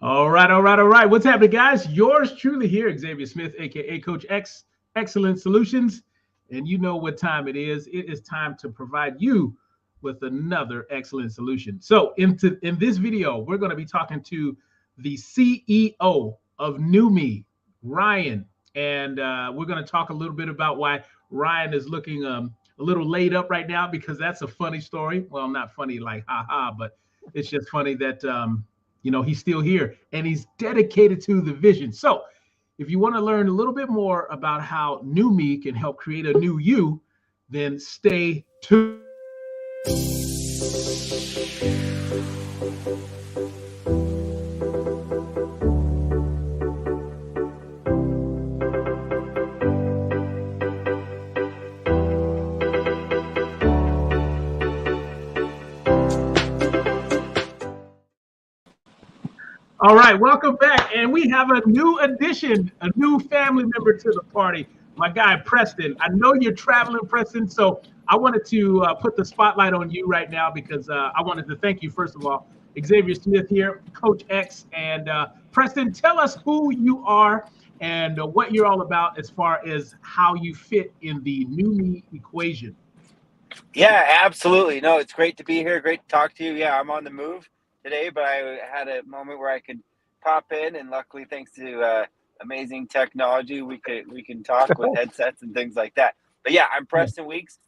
All right, all right, all right. What's happening, guys? Yours truly here, Xavier Smith, aka Coach X, Excellent Solutions. And you know what time it is. It is time to provide you with another excellent solution. So, in this video, we're going to be talking to the CEO of NuMee, Ryan. And we're going to talk a little bit about why Ryan is looking a little laid up right now, because that's a funny story. Well, not funny like haha, but it's just funny that he's still here and he's dedicated to the vision. So, if you want to learn a little bit more about how NuMee can help create a new you, then stay tuned. All right, welcome back. And we have a new addition, a new family member to the party, my guy, Preston. I know you're traveling, Preston, so I wanted to put the spotlight on you right now because I wanted to thank you, first of all. Xavier Smith here, Coach X. And Preston, tell us who you are and what you're all about as far as how you fit in the NuMee equation. Yeah, absolutely. No, it's great to be here. Great to talk to you. Yeah, I'm on the move today, but I had a moment where I could pop in, and luckily, thanks to amazing technology, we can talk with headsets and things like that. But yeah, I'm Preston Weeks.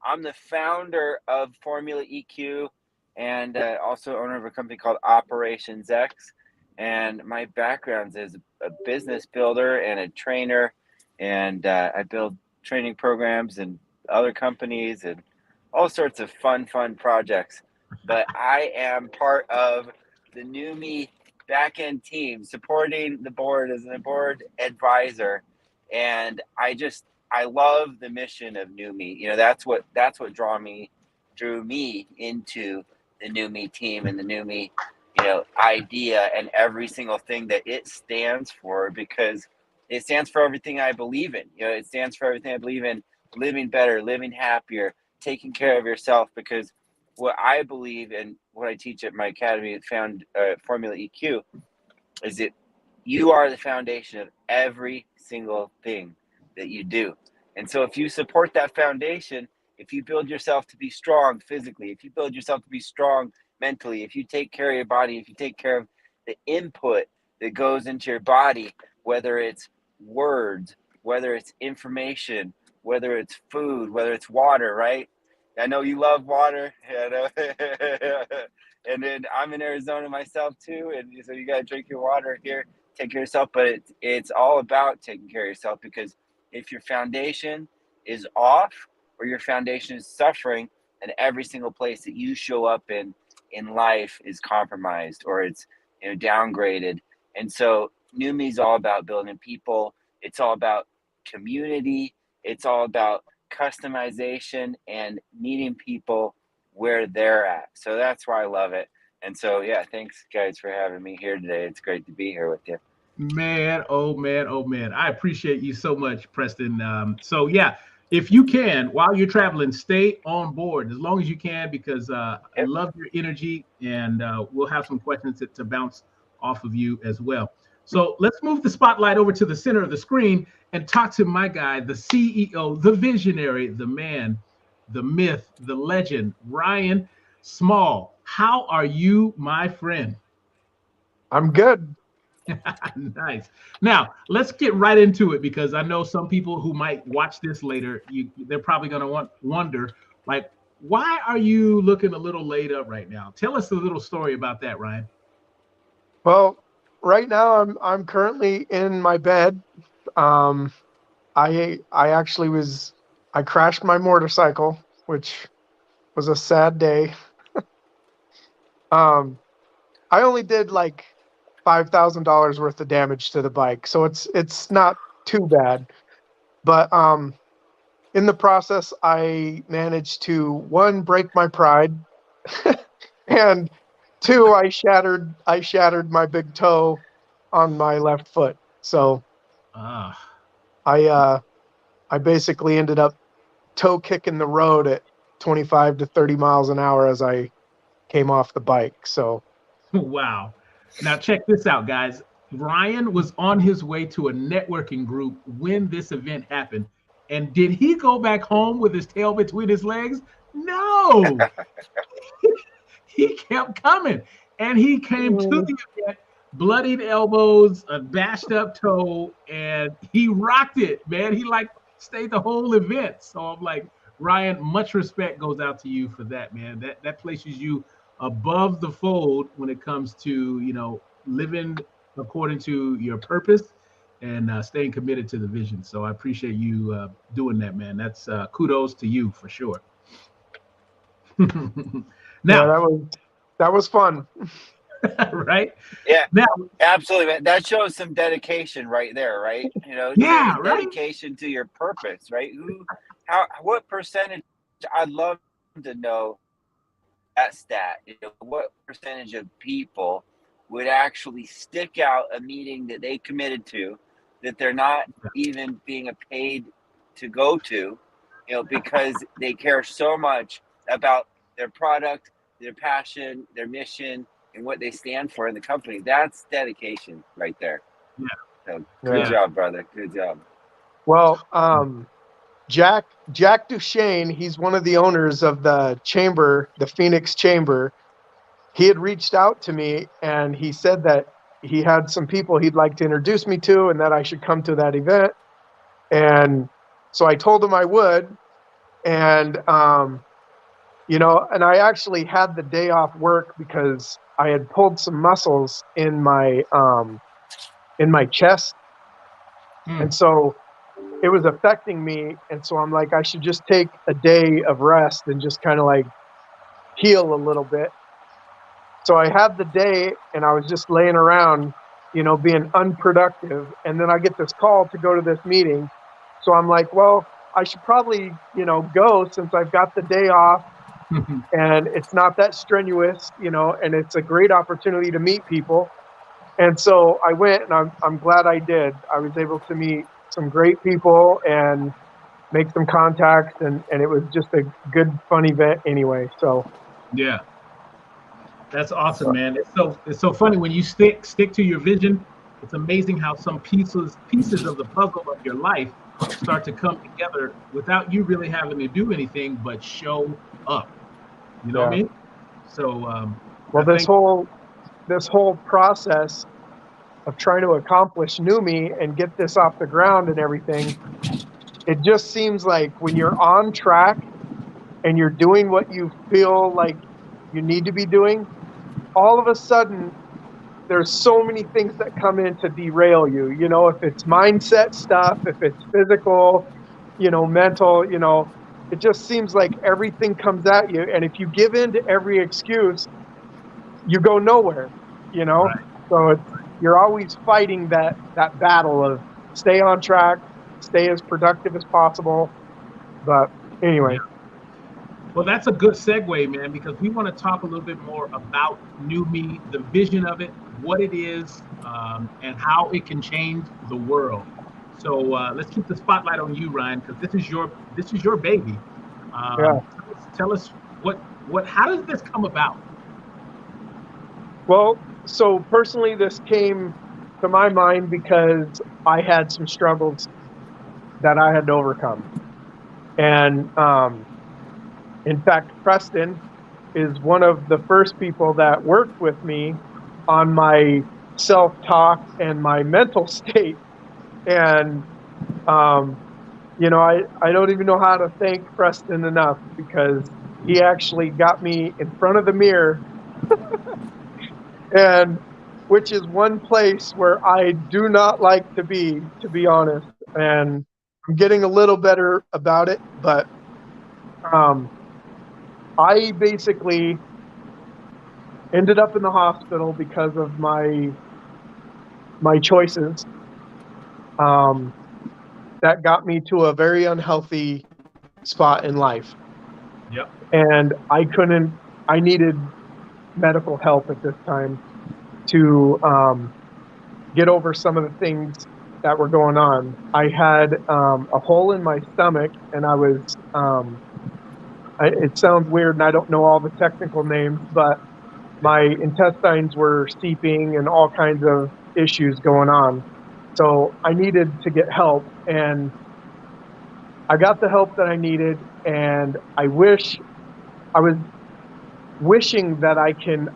I'm the founder of Formula EQ and also owner of a company called Operations X. And my background is a business builder and a trainer, and I build training programs and other companies and all sorts of fun projects. But I am part of the NuMee back-end team, supporting the board as a board advisor. And I love the mission of NuMee. You know, that's what drew me into the NuMee team and the NuMee, idea and every single thing that it stands for, because it stands for everything I believe in. You know, it stands for everything I believe in: living better, living happier, taking care of yourself. Because what I believe and what I teach at my academy, found Formula EQ, is that you are the foundation of every single thing that you do. And so if you support that foundation, if you build yourself to be strong physically, if you build yourself to be strong mentally, if you take care of your body, if you take care of the input that goes into your body, whether it's words, whether it's information, whether it's food, whether it's water, right? I know you love water, and then I'm in Arizona myself too, and so you gotta drink your water here, take care of yourself. But it's all about taking care of yourself, because if your foundation is off or your foundation is suffering, then every single place that you show up in life is compromised, or it's downgraded. And so NuMee is all about building people. It's all about community. It's all about customization and meeting people where they're at. So that's why I love it. And so, yeah, thanks guys for having me here today. It's great to be here with you. Man, oh man, oh man. I appreciate you so much, Preston. So yeah, if you can, while you're traveling, stay on board as long as you can, because I Yep. love your energy, and we'll have some questions to bounce off of you as well. So let's move the spotlight over to the center of the screen and talk to my guy, the CEO, the visionary, the man, the myth, the legend, Ryan Small. How are you, my friend? I'm good. Nice. Now let's get right into it, because I know some people who might watch this later, they're probably going to wonder, like, why are you looking a little laid up right now? Tell us a little story about that, Ryan. Well, right now I'm currently in my bed. Um, I actually I crashed my motorcycle, which was a sad day. Um, I only did like $5,000 worth of damage to the bike, so it's not too bad. But in the process, I managed to, one, break my pride, and two, I shattered my big toe on my left foot. So Ah, I uh I basically ended up toe kicking the road at 25 to 30 miles an hour as I came off the bike. So wow. Now check this out, guys. Ryan was on his way to a networking group when this event happened. And did he go back home with his tail between his legs? No. He kept coming. And he came to the event, bloodied elbows, a bashed up toe, and he rocked it, man. He like stayed the whole event. So I'm like, Ryan, much respect goes out to you for that, man. That places you above the fold when it comes to, living according to your purpose and staying committed to the vision. So I appreciate you doing that, man. That's kudos to you for sure. Yeah, Now, that was fun. right? Yeah, Now, absolutely, man. That shows some dedication right there, right? yeah, right? Dedication to your purpose, right? What percentage? I'd love to know that stat. What percentage of people would actually stick out a meeting that they committed to, that they're not even being paid to go to, because they care so much about their product, their passion, their mission, and what they stand for in the company. That's dedication right there. Yeah. So good job, brother. Good job. Well, Jack Duchesne, he's one of the owners of the chamber, the Phoenix Chamber. He had reached out to me and he said that he had some people he'd like to introduce me to and that I should come to that event. And so I told him I would. And, and I actually had the day off work because I had pulled some muscles in my chest. And so it was affecting me. And so I'm like, I should just take a day of rest and just kind of like heal a little bit. So I had the day and I was just laying around, being unproductive. And then I get this call to go to this meeting. So I'm like, well, I should probably, go since I've got the day off and it's not that strenuous, and it's a great opportunity to meet people. And so I went and I'm glad I did. I was able to meet some great people and make some contacts and it was just a good, fun event anyway. So yeah. That's awesome, man. It's so funny when you stick to your vision. It's amazing how some pieces of the puzzle of your life start to come together without you really having to do anything but show up. You know what I mean? So, well, this whole process of trying to accomplish NuMee and get this off the ground and everything, it just seems like when you're on track and you're doing what you feel like you need to be doing, all of a sudden there's so many things that come in to derail you. If it's mindset stuff, if it's physical, mental, it just seems like everything comes at you. And if you give in to every excuse, you go nowhere, Right. So you're always fighting that battle of stay on track, stay as productive as possible. But anyway. Yeah. Well, that's a good segue, man, because we want to talk a little bit more about NuMee, the vision of it, what it is, and how it can change the world. So let's keep the spotlight on you, Ryan, because this is your baby. Tell us how does this come about? Well, so personally, this came to my mind because I had some struggles that I had to overcome, and in fact, Preston is one of the first people that worked with me on my self-talk and my mental state. And, I don't even know how to thank Preston enough because he actually got me in front of the mirror and which is one place where I do not like to be honest. And I'm getting a little better about it, but, I basically ended up in the hospital because of my choices. That got me to a very unhealthy spot in life. Yep. And I needed medical help at this time to get over some of the things that were going on. I had a hole in my stomach and I was, it sounds weird and I don't know all the technical names, but my intestines were seeping and all kinds of issues going on. So I needed to get help, and I got the help that I needed. And I was wishing that I can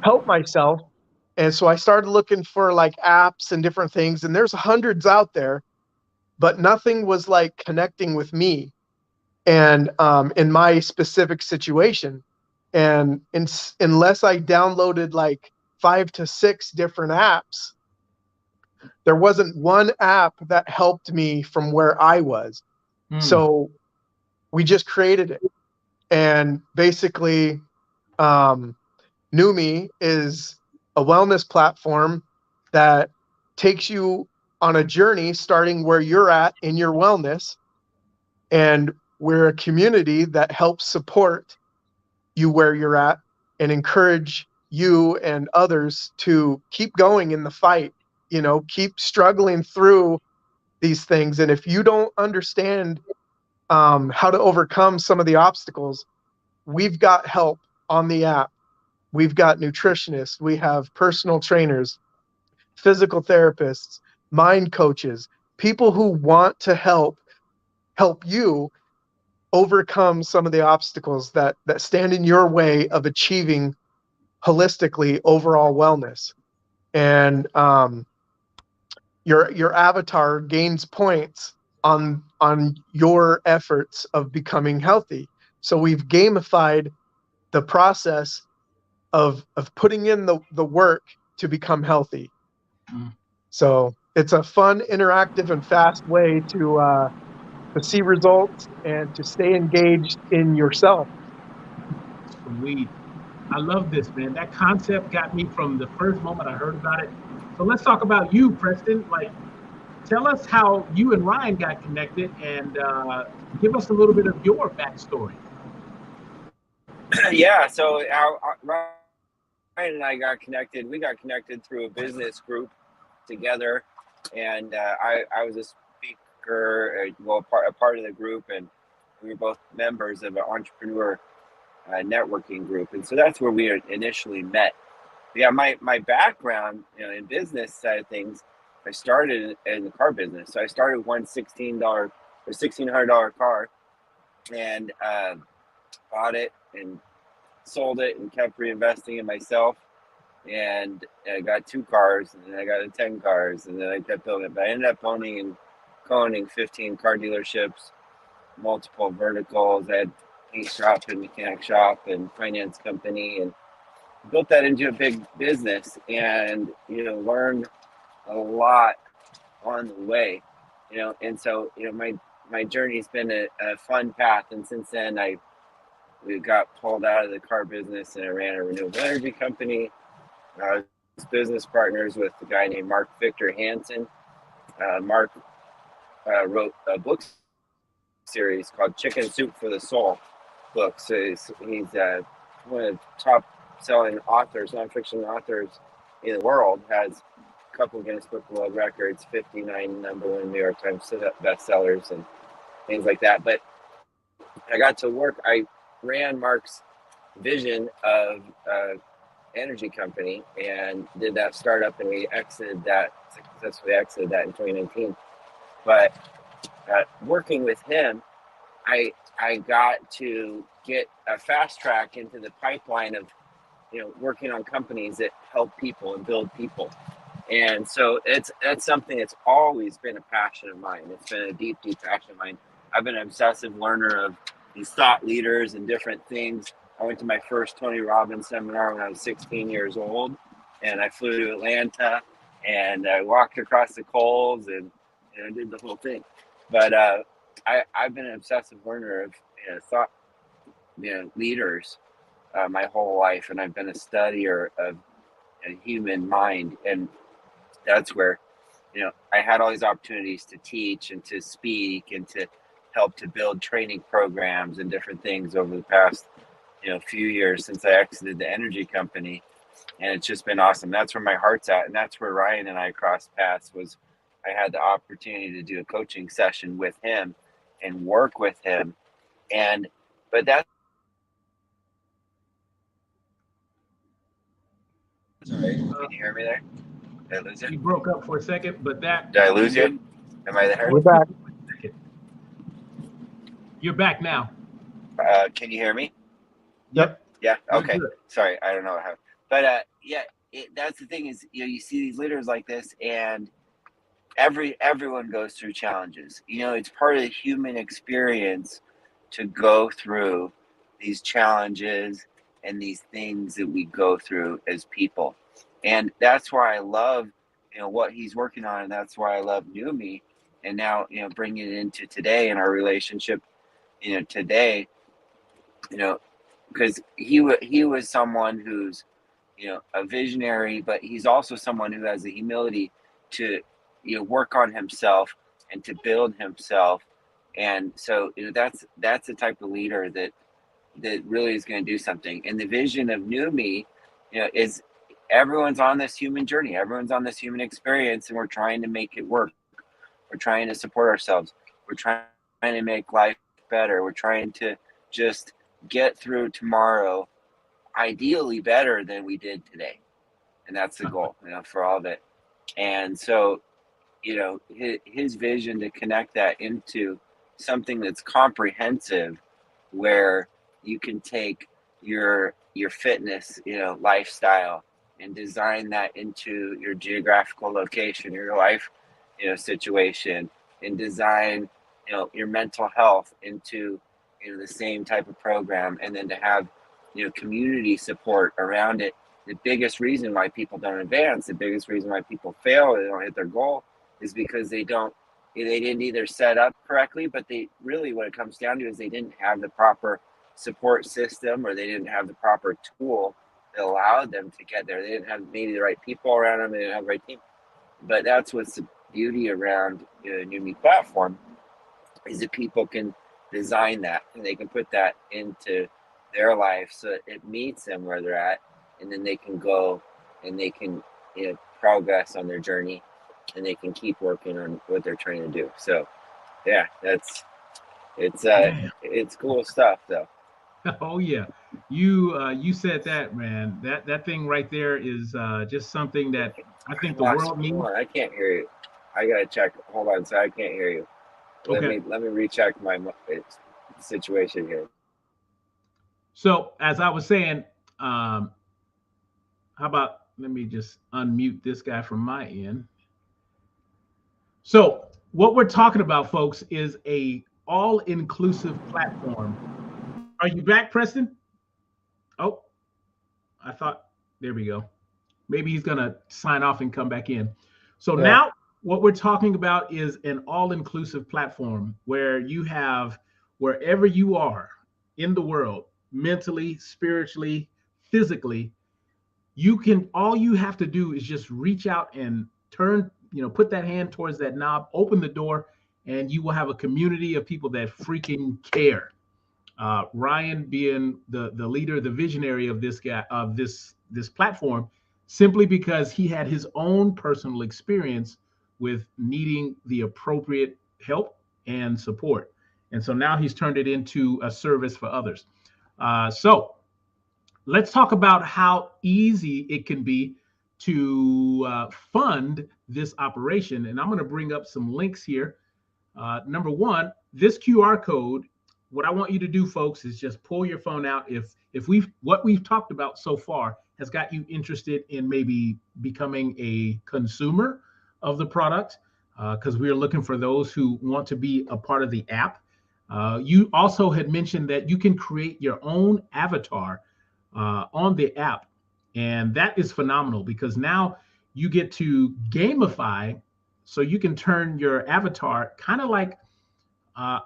help myself. And so I started looking for like apps and different things, and there's hundreds out there, but nothing was like connecting with me and in my specific situation. And unless I downloaded like 5 to 6 different apps, there wasn't one app that helped me from where I was. So we just created it. And basically, NuMee is a wellness platform that takes you on a journey starting where you're at in your wellness. And we're a community that helps support you where you're at and encourage you and others to keep going in the fight, keep struggling through these things. And if you don't understand how to overcome some of the obstacles, we've got help on the app. We've got nutritionists, we have personal trainers, physical therapists, mind coaches, people who want to help you overcome some of the obstacles that stand in your way of achieving holistically overall wellness. And your avatar gains points on your efforts of becoming healthy. So we've gamified the process of putting in the work to become healthy. So it's a fun, interactive, and fast way to see results and to stay engaged in yourself. Sweet. I love this, man. That concept got me from the first moment I heard about it. So let's talk about you, Preston. Like, tell us how you and Ryan got connected, and give us a little bit of your backstory. Yeah, so Ryan and I got connected. We got connected through a business group together, and I was a speaker, a part of the group, and we were both members of an entrepreneur networking group, and so that's where we initially met. Yeah, my background, in business side of things, I started in the car business. So I started with one $1,600 car, and bought it and sold it and kept reinvesting in myself. And I got 2 cars, and then I got 10 cars, and then I kept building it. But I ended up owning and co-owning 15 car dealerships, multiple verticals. I had paint shop and mechanic shop and finance company, and built that into a big business, and learned a lot on the way, and so my journey's been a fun path. And since then we got pulled out of the car business, and I ran a renewable energy company. I was business partners with a guy named Mark Victor Hansen. Mark wrote a book series called Chicken Soup for the Soul book. So he's one of the top selling authors, nonfiction authors in the world. Has a couple Guinness Book of World Records, 59 #1 New York Times bestsellers, and things like that. But I got to work. I ran Mark's vision of energy company and did that startup, and we successfully exited that in 2019. But working with him, I got to get a fast track into the pipeline of working on companies that help people and build people. And so that's something that's always been a passion of mine. It's been a deep passion of mine. I've been an obsessive learner of these thought leaders and different things. I went to my first Tony Robbins seminar when I was 16 years old, and I flew to Atlanta, and I walked across the coals, and I did the whole thing. But I've been an obsessive learner of thought leaders my whole life, and I've been a studier of a human mind, and that's where I had all these opportunities to teach and to speak and to help to build training programs and different things over the past few years since I exited the energy company. And it's just been awesome. That's where my heart's at, and that's where Ryan and I crossed paths. Was I had the opportunity to do a coaching session with him and work with him, but that's Can you hear me there? Did I lose you? You broke up for a second, but that. Did I lose you? Am I there? We're back. You're back now. Can you hear me? Yep. Yeah. You're Okay. good. Sorry, I don't know what happened. But yeah, that's the thing is, you see these leaders like this, and everyone goes through challenges. It's part of the human experience to go through these challenges and these things that we go through as people. And that's why I love, what he's working on, and that's why I love NuMee. And now, bringing it into today in our relationship, today, because he was someone who's, a visionary, but he's also someone who has the humility to, work on himself and to build himself. And so, that's the type of leader that really is going to do something. And the vision of NuMee, is everyone's on this human journey, everyone's on this human experience, and we're trying to make it work. We're trying to support ourselves. We're trying to make life better. We're trying to just get through tomorrow, ideally better than we did today. And that's the goal, for all of it. And so, his vision to connect that into something that's comprehensive, where you can take your fitness, lifestyle, and design that into your geographical location, your life, situation, and design, your mental health into, the same type of program, and then to have, community support around it. The biggest reason why people don't advance, the biggest reason why people fail, or they don't hit their goal, is because they didn't either set up correctly, but they really, what it comes down to is they didn't have the proper support system, or they didn't have the proper tool that allowed them to get there. They didn't have maybe the right people around them. They didn't have the right team. But that's what's the beauty around the NuMee platform, is that people can design that, and they can put that into their life so it meets them where they're at, and then they can go and they can, progress on their journey, and they can keep working on what they're trying to do. So yeah, it's cool stuff though. Oh yeah, you said that, man. That thing right there is just something that I think the world needs. I can't hear you. I gotta check. Hold on, so I can't hear you. Let Okay. me recheck my situation here. So as I was saying, how about let me just unmute this guy from my end. So what we're talking about, folks, is a all-inclusive platform. Are you back, Preston? Oh, I thought, there we go. Maybe he's going to sign off and come back in. So now what we're talking about is an all-inclusive platform where you have, wherever you are in the world, mentally, spiritually, physically, all you have to do is just reach out and turn, put that hand towards that knob, open the door, and you will have a community of people that freaking care. Ryan being the leader, the visionary of this guy, of this platform, simply because he had his own personal experience with needing the appropriate help and support, and so now he's turned it into a service for others. So let's talk about how easy it can be to fund this operation, and I'm going to bring up some links here. Number one, this QR code. What I want you to do, folks, is just pull your phone out. If what we've talked about so far has got you interested in maybe becoming a consumer of the product, because we are looking for those who want to be a part of the app. You also had mentioned that you can create your own avatar on the app, and that is phenomenal because now you get to gamify, so you can turn your avatar kind of like.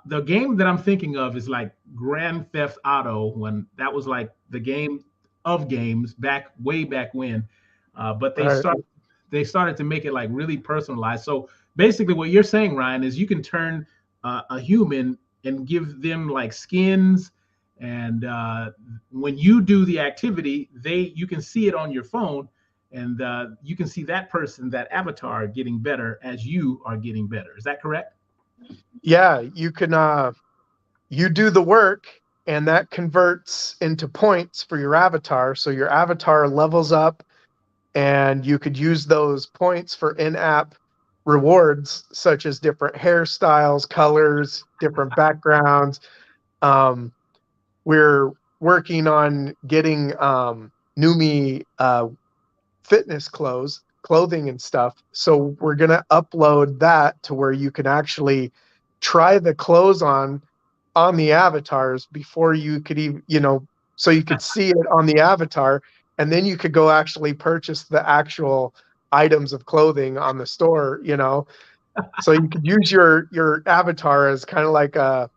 The game that I'm thinking of is like Grand Theft Auto, when that was like the game of games way back when. But they started to make it like really personalized. So basically, what you're saying, Ryan, is you can turn a human and give them like skins, and when you do the activity, you can see it on your phone, and you can see that person, that avatar, getting better as you are getting better. Is that correct? Yeah, you can you do the work, and that converts into points for your avatar. So your avatar levels up and you could use those points for in-app rewards, such as different hairstyles, colors, different backgrounds. We're working on getting NuMee fitness clothing and stuff. So we're going to upload that to where you can actually try the clothes on the avatars before you could even, so you could see it on the avatar, and then you could go actually purchase the actual items of clothing on the store, so you could use your avatar as kind of like a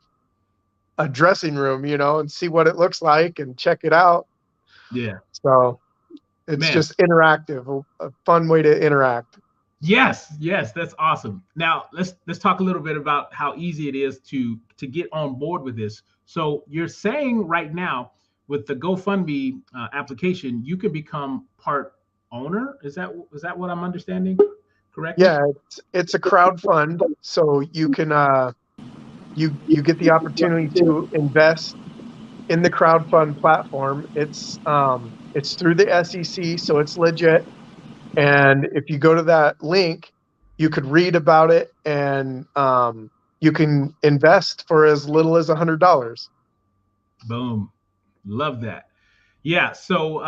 dressing room, and see what it looks like and check it out. Yeah. So it's Man. just interactive, a fun way to interact. Yes, that's awesome. Now let's talk a little bit about how easy it is to get on board with this. So you're saying right now with the GoFundMe application, you can become part owner. Is that what I'm understanding correctly? Yeah, it's a crowd fund, so you can you get the opportunity to invest in the crowdfund platform. It's through the SEC, so it's legit. And if you go to that link, you could read about it, and you can invest for as little as $100. Boom, love that. Yeah. So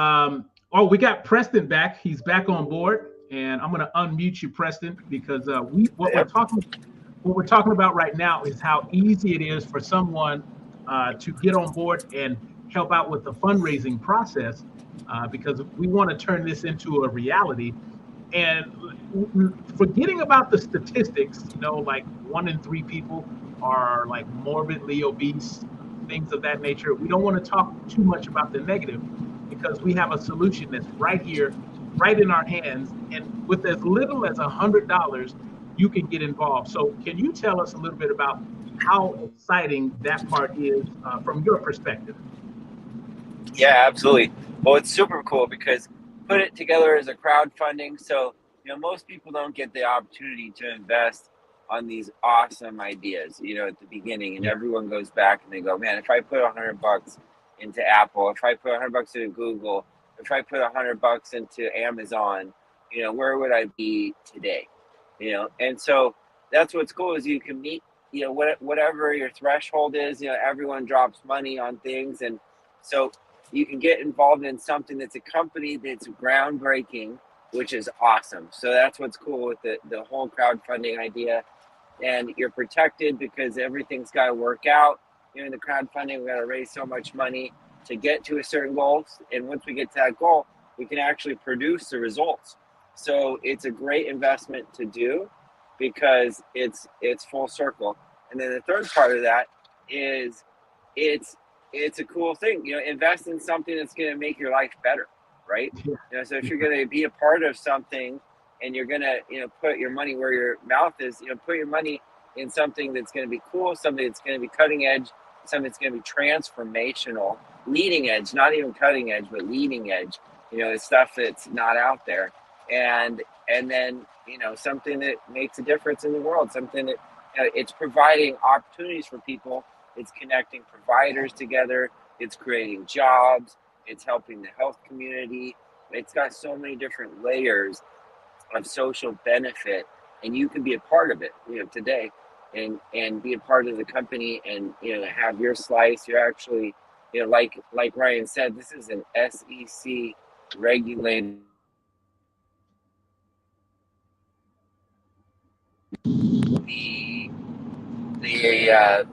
oh, we got Preston back. He's back on board, and I'm gonna unmute you, Preston, because we Yep. what we're talking about right now is how easy it is for someone to get on board and help out with the fundraising process, because we want to turn this into a reality. And forgetting about the statistics, like 1 in 3 people are like morbidly obese, things of that nature. We don't want to talk too much about the negative because we have a solution that's right here, right in our hands. And with as little as $100, you can get involved. So, can you tell us a little bit about how exciting that part is from your perspective? Yeah, absolutely. Well, it's super cool because put it together as a crowdfunding. So, most people don't get the opportunity to invest on these awesome ideas, at the beginning, and Yeah. everyone goes back and they go, man, if I put $100 into Apple, if I put $100 into Google, if I put $100 into Amazon, where would I be today? And so that's what's cool is you can meet, whatever your threshold is, everyone drops money on things. And so you can get involved in something that's a company that's groundbreaking, which is awesome. So that's what's cool with the whole crowdfunding idea. And you're protected because everything's got to work out. In the crowdfunding, we got to raise so much money to get to a certain goal. And once we get to that goal, we can actually produce the results. So it's a great investment to do because it's full circle. And then the third part of that is it's a cool thing. Invest in something that's going to make your life better, right? So if you're going to be a part of something and you're going to put your money where your mouth is, put your money in something that's going to be cool, something that's going to be cutting edge, something that's going to be transformational, leading edge, not even cutting edge, but leading edge. It's stuff that's not out there, and then something that makes a difference in the world, something that it's providing opportunities for people. It's connecting providers together. It's creating jobs. It's helping the health community. It's got so many different layers of social benefit, and you can be a part of it, today, and be a part of the company, and have your slice. You're actually, like Ryan said, this is an SEC regulated. The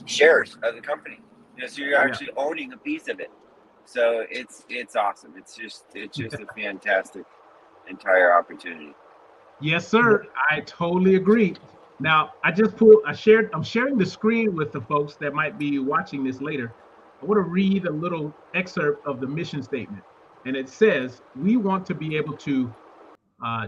shares of the company. So you're actually owning a piece of it. So it's awesome. It's just a fantastic entire opportunity. Yes, sir. I totally agree. Now, I'm sharing the screen with the folks that might be watching this later. I want to read a little excerpt of the mission statement. And it says, we want to be able to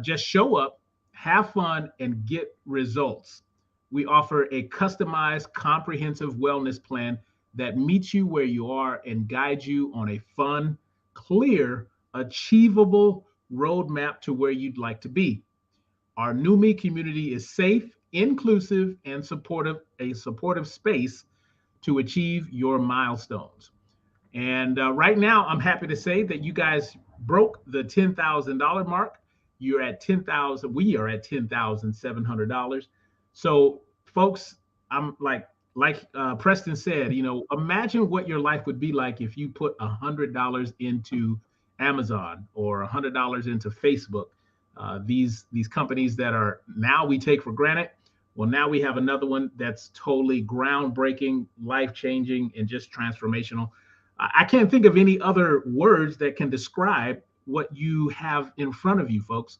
just show up, have fun, and get results. We offer a customized, comprehensive wellness plan that meets you where you are and guides you on a fun, clear, achievable roadmap to where you'd like to be. Our NuMee community is safe, inclusive, and a supportive space to achieve your milestones. And right now, I'm happy to say that you guys broke the $10,000 mark. You're at 10,000. We are at $10,700. So, folks, I'm like Preston said, imagine what your life would be like if you put $100 into Amazon or $100 into Facebook. These companies that are now we take for granted. Well, now we have another one that's totally groundbreaking, life changing, and just transformational. I can't think of any other words that can describe what you have in front of you, folks.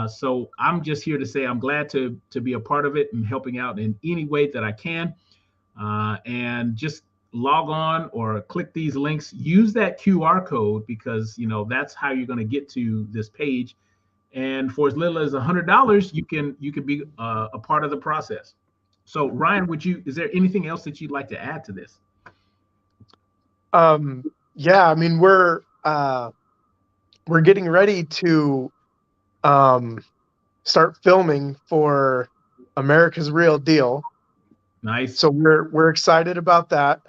So I'm just here to say I'm glad to be a part of it and helping out in any way that I can. And just log on or click these links. Use that QR code because that's how you're going to get to this page. And for as little as $100, you can be a part of the process. So Ryan, is there anything else that you'd like to add to this? Yeah, I mean we're getting ready to start filming for America's Real Deal. Nice. So we're excited about that.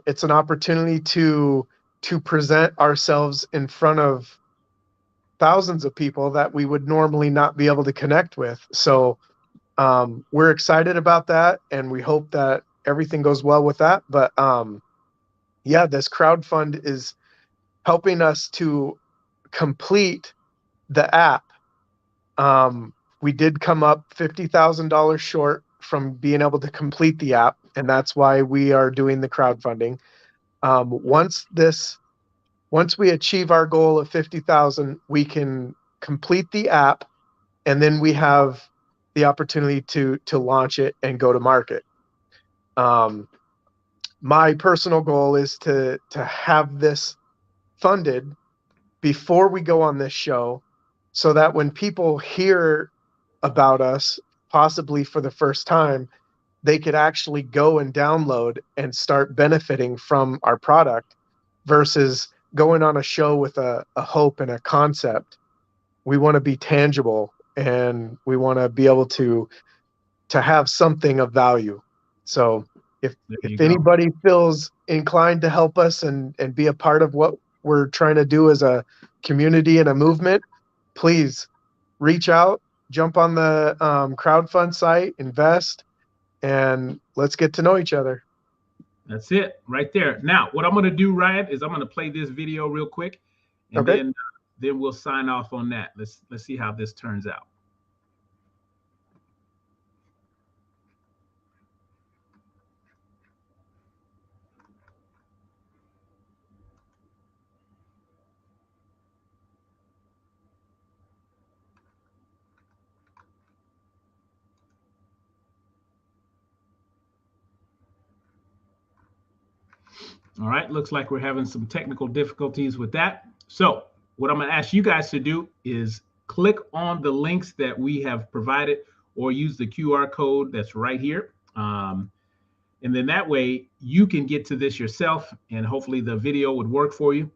It's an opportunity to present ourselves in front of thousands of people that we would normally not be able to connect with. So we're excited about that, and we hope that everything goes well with that. But yeah, this crowdfund is helping us to complete the app. We did come up $50,000 short from being able to complete the app, and that's why we are doing the crowdfunding. Once we achieve our goal of 50,000, we can complete the app, and then we have the opportunity to launch it and go to market. My personal goal is to have this funded before we go on this show, so that when people hear about us, possibly for the first time, they could actually go and download and start benefiting from our product versus going on a show with a hope and a concept. We want to be tangible, and we want to be able to have something of value. So if anybody feels inclined to help us and be a part of what we're trying to do as a community and a movement, please reach out, jump on the crowdfund site, invest, and let's get to know each other. That's it right there. Now, what I'm going to do, Ryan, is I'm going to play this video real quick, and Okay. then we'll sign off on that. Let's see how this turns out. All right, looks like we're having some technical difficulties with that. So what I'm going to ask you guys to do is click on the links that we have provided or use the QR code that's right here. And then that way you can get to this yourself, and hopefully the video would work for you.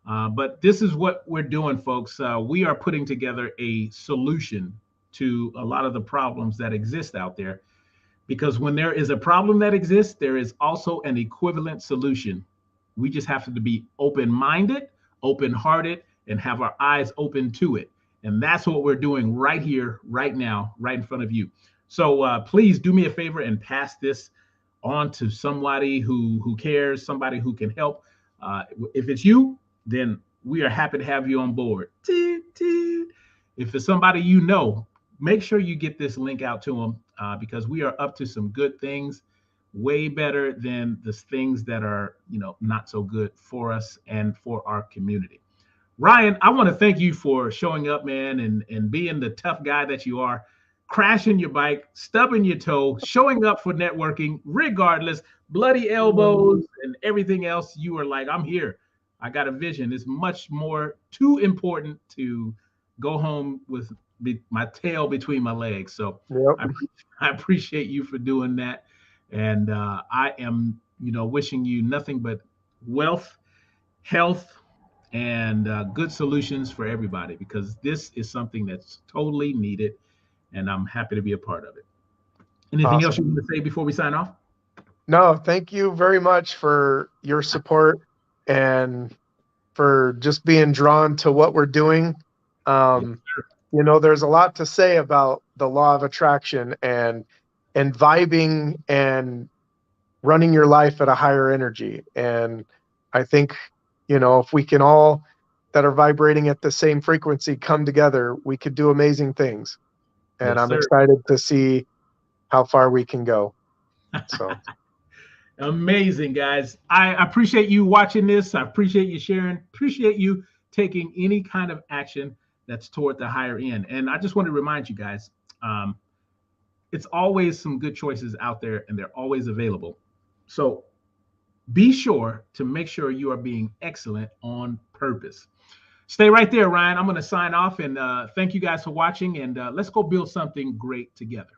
But this is what we're doing, folks. We are putting together a solution to a lot of the problems that exist out there. Because when there is a problem that exists, there is also an equivalent solution. We just have to be open-minded, open-hearted, and have our eyes open to it. And that's what we're doing right here, right now, right in front of you. So please do me a favor and pass this on to somebody who cares, somebody who can help. If it's you, then we are happy to have you on board. If it's somebody you know, make sure you get this link out to them because we are up to some good things, way better than the things that are, not so good for us and for our community. Ryan, I want to thank you for showing up, man, and being the tough guy that you are, crashing your bike, stubbing your toe, showing up for networking, regardless, bloody elbows and everything else. You are like, I'm here. I got a vision. It's much more too important to go home with my tail between my legs. So Yep. I appreciate you for doing that. And I am, wishing you nothing but wealth, health, and good solutions for everybody, because this is something that's totally needed, and I'm happy to be a part of it. Anything else you Awesome. want to say before we sign off? No, thank you very much for your support, and for just being drawn to what we're doing. You know, there's a lot to say about the law of attraction and vibing and running your life at a higher energy. And I think, you know, if we can all that are vibrating at the same frequency come together, we could do amazing things. And Yes, I'm sir. excited to see how far we can go. So Amazing, guys. I appreciate you watching this. I appreciate you sharing. Appreciate you taking any kind of action that's toward the higher end. And I just want to remind you guys, it's always some good choices out there, and they're always available. So be sure to make sure you are being excellent on purpose. Stay right there, Ryan. I'm going to sign off, and thank you guys for watching, and let's go build something great together.